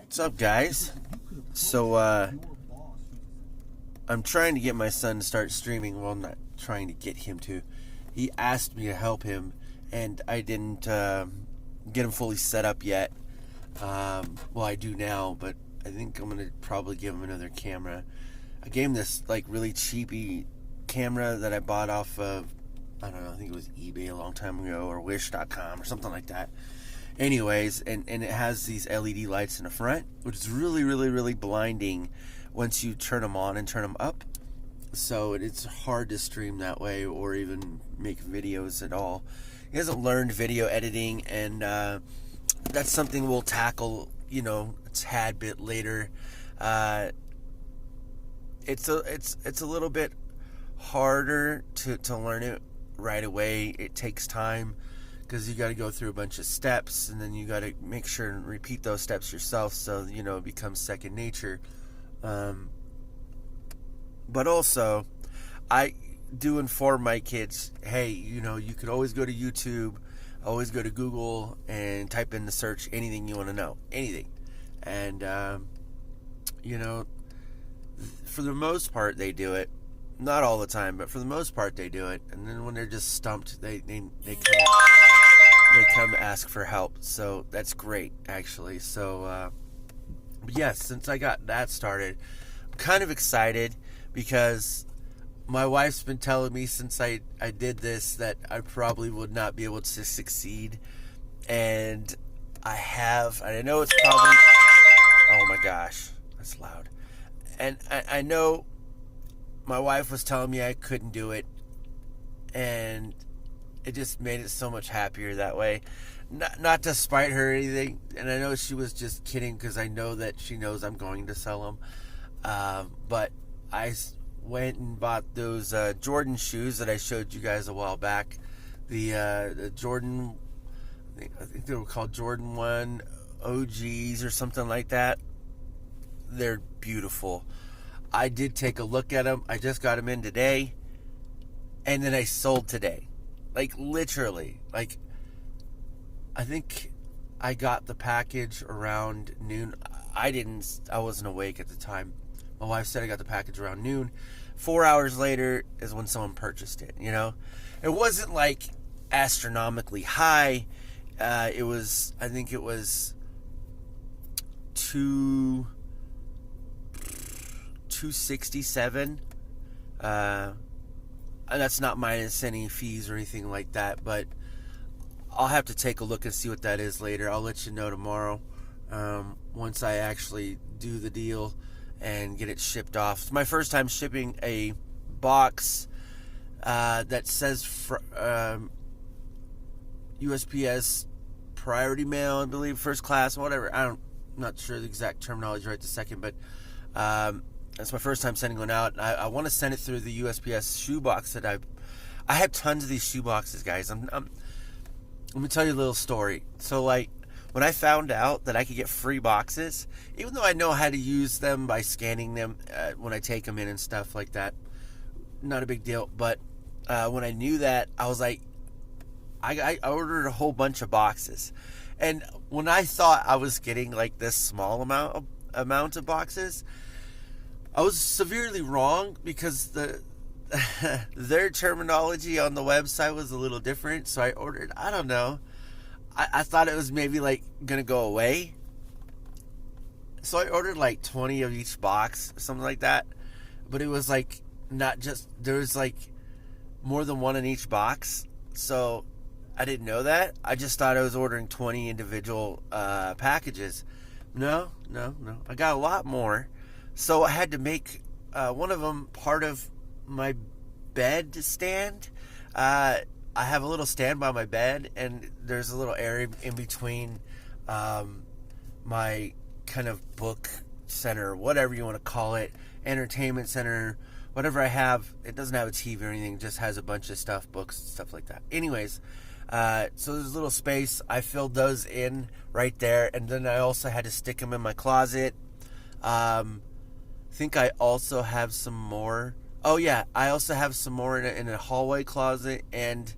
What's up, guys? So, I'm trying to get my son to start streaming. Well, I'm not trying to get him to. He asked me to help him, and I didn't get him fully set up yet. Well, I do now, but I think I'm going to probably give him another camera. I gave him this, really cheapy camera that I bought off of, I don't know, I think it was eBay a long time ago, or Wish.com, or something like that. Anyways, and it has these LED lights in the front, which is really, really, really blinding once you turn them on and turn them up. So it's hard to stream that way or even make videos at all. He hasn't learned video editing, and that's something we'll tackle, a tad bit later. It's a little bit harder to learn it right away. It takes time, because you got to go through a bunch of steps, and then you got to make sure and repeat those steps yourself, so it becomes second nature. But also, I do inform my kids, hey, you could always go to YouTube, always go to Google, and type in the search anything you want to know, anything. And for the most part, they do it. Not all the time, but for the most part, they do it. And then when they're just stumped, they come ask for help. So that's great, actually. So, but yes, since I got that started, I'm kind of excited, because my wife's been telling me since I did this that I probably would not be able to succeed. And I have. And I know it's probably... Oh my gosh, that's loud. And I know my wife was telling me I couldn't do it. And it just made it so much happier that way. Not to spite her or anything, and I know she was just kidding, because I know that she knows I'm going to sell them. But I went and bought those Jordan shoes that I showed you guys a while back. The Jordan, I think they were called Jordan 1 OGs or something like that. They're beautiful. I did take a look at them. I just got them in today, and then I sold today. Literally. I think I got the package around noon. I wasn't awake at the time. My wife said I got the package around noon. 4 hours later is when someone purchased it, It wasn't astronomically high. I think it was $267. That's not minus any fees or anything like that, but I'll have to take a look and see what that is later. I'll let you know tomorrow, once I actually do the deal and get it shipped off. It's my first time shipping a box that says USPS priority mail, I believe, first class, whatever. I'm not sure the exact terminology right this second, but that's my first time sending one out. I want to send it through the USPS shoebox that I have tons of these shoeboxes, guys. Let me tell you a little story. So, when I found out that I could get free boxes, even though I know how to use them by scanning them when I take them in and stuff like that, not a big deal. But when I knew that, I was like, I ordered a whole bunch of boxes. And when I thought I was getting this small amount of boxes, I was severely wrong, because their terminology on the website was a little different. So I ordered, I don't know, I thought it was maybe gonna go away. So I ordered 20 of each box or something like that. But it was not just, there was more than one in each box. So I didn't know that. I just thought I was ordering 20 individual packages. No. I got a lot more. So I had to make one of them part of my bed stand. I have a little stand by my bed, and there's a little area in between my kind of book center, whatever you want to call it, entertainment center, whatever I have. It doesn't have a TV or anything, it just has a bunch of stuff, books, stuff like that. Anyways, so there's a little space. I filled those in right there, and then I also had to stick them in my closet. I think I also have some more. Oh yeah, I also have some more in a hallway closet, and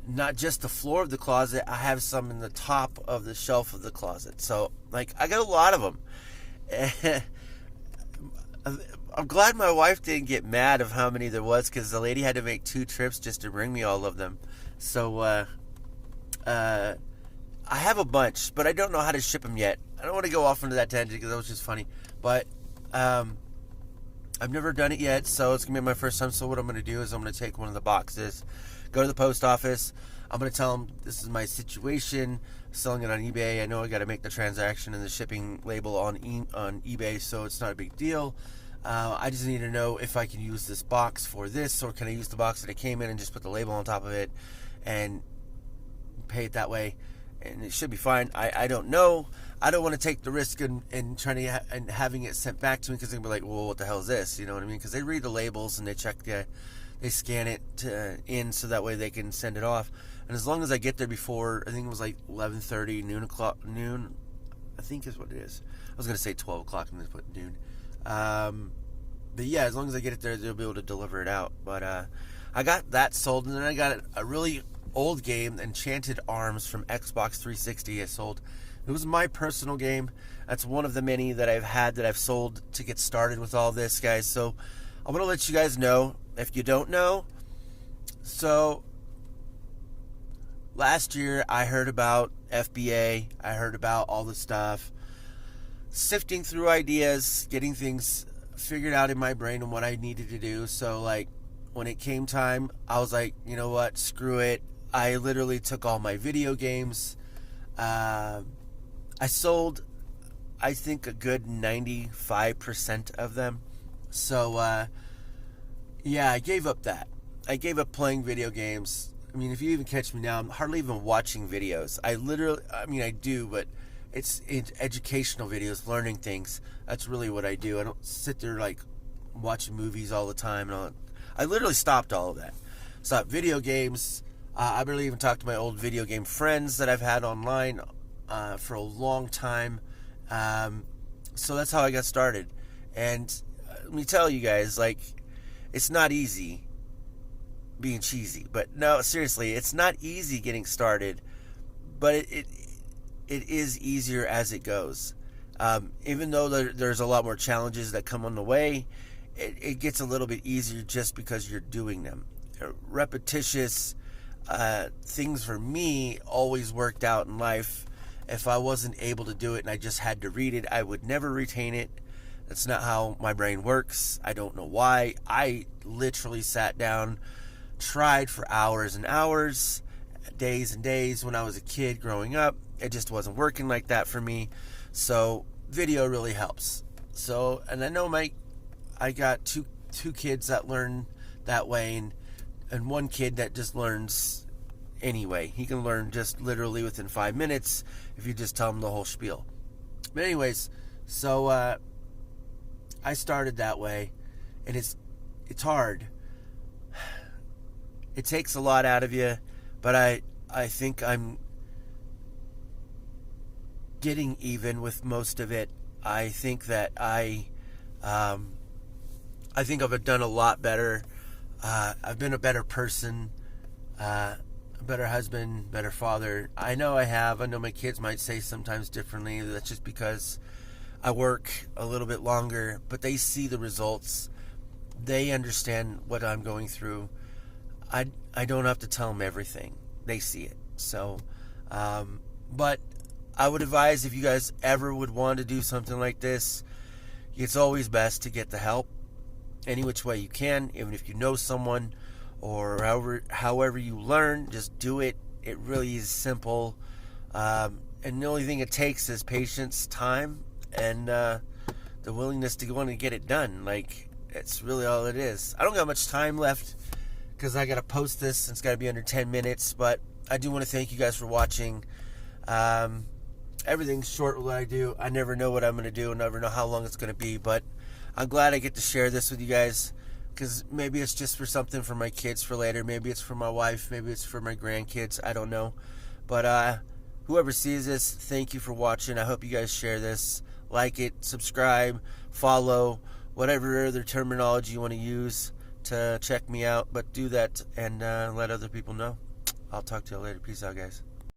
not just the floor of the closet. I have some in the top of the shelf of the closet. So Like, I got a lot of them. I'm glad my wife didn't get mad of how many there was, because the lady had to make 2 trips just to bring me all of them. So, I have a bunch, but I don't know how to ship them yet. I don't want to go off into that tangent because that was just funny. But I've never done it yet, so it's going to be my first time. So what I'm going to do is I'm going to take one of the boxes, go to the post office. I'm going to tell them this is my situation, selling it on eBay. I know I got to make the transaction and the shipping label on eBay, so it's not a big deal. I just need to know if I can use this box for this, or can I use the box that it came in and just put the label on top of it and pay it that way, and it should be fine. I don't know. I don't want to take the risk and trying to and having it sent back to me, because they're gonna be like, well, what the hell is this? You know what I mean? Because they read the labels and they check they scan it in so that way they can send it off. And as long as I get there before, I think it was like 11:30, noon, I think is what it is. I was gonna say 12 o'clock, I'm gonna put noon. But yeah, as long as I get it there, they'll be able to deliver it out. But I got that sold, and then I got a really old game, Enchanted Arms from Xbox 360. I sold. It was my personal game. That's one of the many that I've had that I've sold to get started with all this, guys. So I'm gonna let you guys know if you don't know. So last year I heard about FBA. I heard about all the stuff, sifting through ideas, getting things figured out in my brain and what I needed to do. So like when it came time, I was like, you know what, screw it. I literally took all my video games. I sold, I think, a good 95% of them. So yeah, I gave up that. I gave up playing video games. I mean, if you even catch me now, I'm hardly even watching videos. I do, but it's educational videos, learning things. That's really what I do. I don't sit there like watching movies all the time. I literally stopped all of that. Stopped video games. I barely even talked to my old video game friends that I've had online for a long time. So that's how I got started. And let me tell you guys, like, it's not easy being cheesy. But no, seriously, it's not easy getting started. But it is easier as it goes. Even though there's a lot more challenges that come on the way, it gets a little bit easier just because you're doing them. Repetitious things for me always worked out in life. If I wasn't able to do it and I just had to read it, I would never retain it. That's not how my brain works. I don't know why. I literally sat down, tried for hours and hours, days and days when I was a kid growing up. It just wasn't working like that for me. So video really helps. So, and I know I got two kids that learn that way, and one kid that just learns anyway. He can learn just literally within 5 minutes if you just tell him the whole spiel. But anyways, so I started that way, and it's hard. It takes a lot out of you, but I think I'm getting even with most of it. I think that I think I've done a lot better. I've been a better person, a better husband, better father. I know I have. I know my kids might say sometimes differently. That's just because I work a little bit longer, but they see the results. They understand what I'm going through. I don't have to tell them everything. They see it. So, but I would advise, if you guys ever would want to do something like this, it's always best to get the help any which way you can, even if you know someone, or however you learn, just do it. It really is simple. And the only thing it takes is patience, time, and the willingness to want to get it done. Like, it's really all it is. I don't got much time left because I got to post this, and it's got to be under 10 minutes, but I do want to thank you guys for watching. Everything's short with what I do. I never know what I'm going to do. I never know how long it's going to be, but I'm glad I get to share this with you guys, because maybe it's just for something for my kids for later. Maybe it's for my wife. Maybe it's for my grandkids. I don't know. But whoever sees this, thank you for watching. I hope you guys share this. Like it, subscribe, follow, whatever other terminology you want to use to check me out. But do that and let other people know. I'll talk to you later. Peace out, guys.